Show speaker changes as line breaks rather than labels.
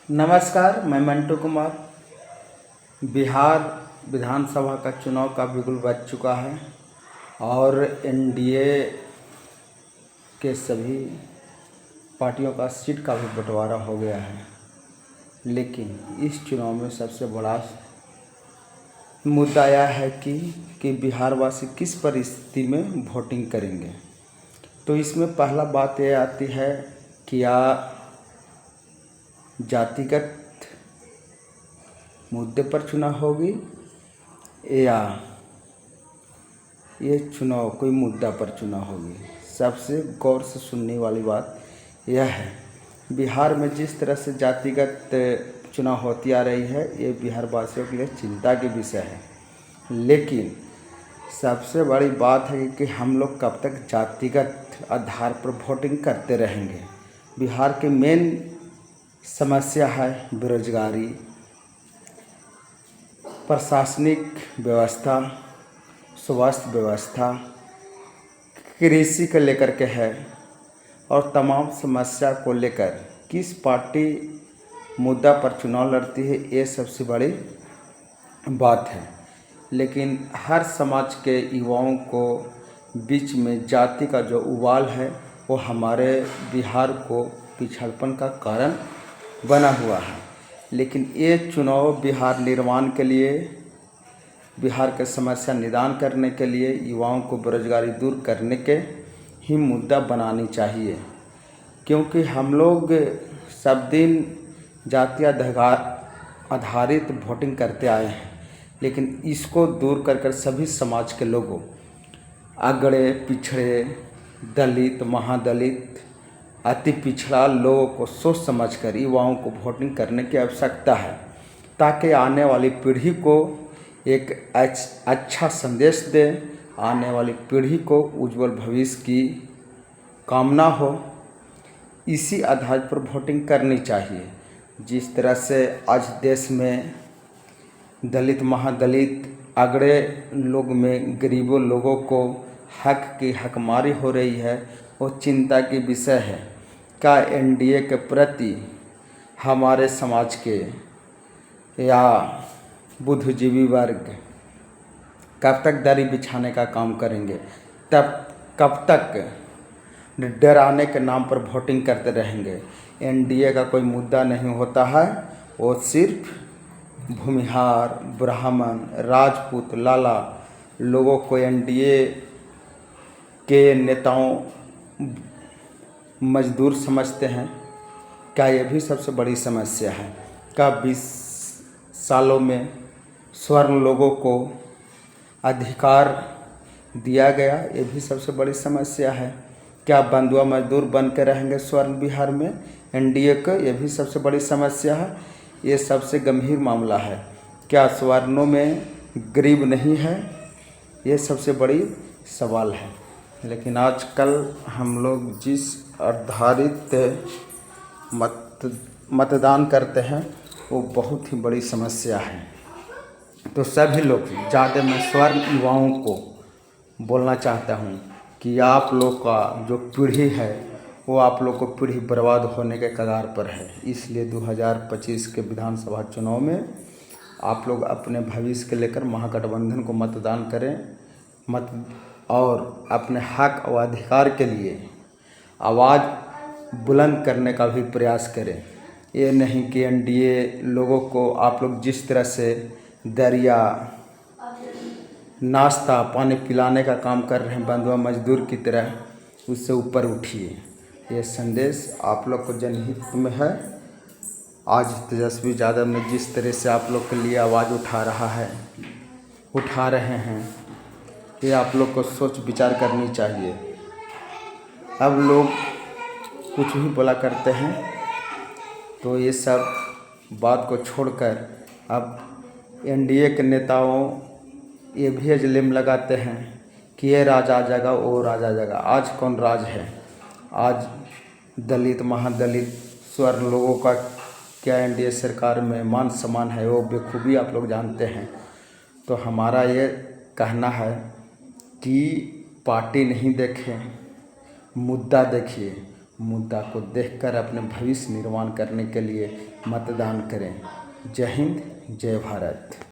नमस्कार, मैं मंटू कुमार। बिहार विधानसभा का चुनाव का बिगुल बज चुका है और एनडीए के सभी पार्टियों का सीट का भी बंटवारा हो गया है। लेकिन इस चुनाव में सबसे बड़ा मुद्दा यह है कि बिहारवासी किस परिस्थिति में वोटिंग करेंगे। तो इसमें पहला बात यह आती है कि या जातिगत मुद्दे पर चुनाव होगी या ये चुनाव कोई मुद्दा पर चुनाव होगी। सबसे गौर से सुनने वाली बात यह है, बिहार में जिस तरह से जातिगत चुनाव होती आ रही है, ये बिहार वासियों के लिए चिंता के विषय है। लेकिन सबसे बड़ी बात है कि हम लोग कब तक जातिगत आधार पर वोटिंग करते रहेंगे। बिहार की मेन समस्या है बेरोजगारी, प्रशासनिक व्यवस्था, स्वास्थ्य व्यवस्था, कृषि को लेकर के है और तमाम समस्या को लेकर किस पार्टी मुद्दा पर चुनाव लड़ती है, ये सबसे बड़ी बात है। लेकिन हर समाज के युवाओं को बीच में जाति का जो उबाल है वो हमारे बिहार को पिछड़पन का कारण बना हुआ है। लेकिन ये चुनाव बिहार निर्माण के लिए, बिहार के समस्या निदान करने के लिए, युवाओं को बेरोजगारी दूर करने के ही मुद्दा बनानी चाहिए। क्योंकि हम लोग सब दिन जाति आधारित वोटिंग करते आए हैं, लेकिन इसको दूर कर सभी समाज के लोगों, अगड़े पिछड़े, दलित, महादलित, अति पिछड़ा लोगों को सोच समझकर युवाओं को वोटिंग करने की आवश्यकता है, ताकि आने वाली पीढ़ी को एक अच्छा संदेश दे, आने वाली पीढ़ी को उज्जवल भविष्य की कामना हो। इसी आधार पर वोटिंग करनी चाहिए। जिस तरह से आज देश में दलित, महादलित, अगड़े लोग में गरीबों लोगों को हक की हकमारी हो रही है, वो चिंता की विषय है। क्या एनडीए के प्रति हमारे समाज के या बुद्धिजीवी वर्ग कब तक दरी बिछाने का काम करेंगे? तब कब तक डराने के नाम पर वोटिंग करते रहेंगे? एनडीए का कोई मुद्दा नहीं होता है, वो सिर्फ भूमिहार, ब्राह्मण, राजपूत, लाला लोगों को एनडीए के नेताओं मजदूर समझते हैं। क्या ये भी सबसे बड़ी समस्या है? क्या 20 सालों में स्वर्ण लोगों को अधिकार दिया गया? ये भी सबसे बड़ी समस्या है। क्या बंधुआ मजदूर बन के रहेंगे स्वर्ण बिहार में एनडीए का? ये भी सबसे बड़ी समस्या है। ये सबसे गंभीर मामला है। क्या स्वर्णों में गरीब नहीं है? ये सबसे बड़ी सवाल है। लेकिन आजकल हम लोग जिस आधारित मतदान करते हैं वो बहुत ही बड़ी समस्या है। तो सभी लोग, ज़्यादा मैं स्वर्ण युवाओं को बोलना चाहता हूँ कि आप लोग का जो पीढ़ी है वो आप लोग को पीढ़ी बर्बाद होने के कगार पर है। इसलिए 2025 के विधानसभा चुनाव में आप लोग अपने भविष्य के लेकर महागठबंधन को मतदान करें और अपने हक और अधिकार के लिए आवाज़ बुलंद करने का भी प्रयास करें। ये नहीं कि एनडीए लोगों को आप लोग जिस तरह से दरिया, नाश्ता पानी पिलाने का काम कर रहे हैं बंधुआ मजदूर की तरह, उससे ऊपर उठिए। ये संदेश आप लोग को जनहित में है। आज तेजस्वी यादव ने जिस तरह से आप लोग के लिए आवाज़ उठा रहे हैं, ये आप लोग को सोच विचार करनी चाहिए। अब लोग कुछ भी बोला करते हैं, तो ये सब बात को छोड़कर अब एनडीए के नेताओं ये भी अजलिम लगाते हैं कि ये राज आ जाएगा, वो राज आ जाएगा। आज कौन राज है? आज दलित, महादलित, स्वर्ण लोगों का क्या एनडीए सरकार में मान सम्मान है, वो बेखूबी आप लोग जानते हैं। तो हमारा ये कहना है कि पार्टी नहीं देखें, मुद्दा देखिए। मुद्दा को देखकर अपने भविष्य निर्माण करने के लिए मतदान करें। जय हिंद, जय भारत।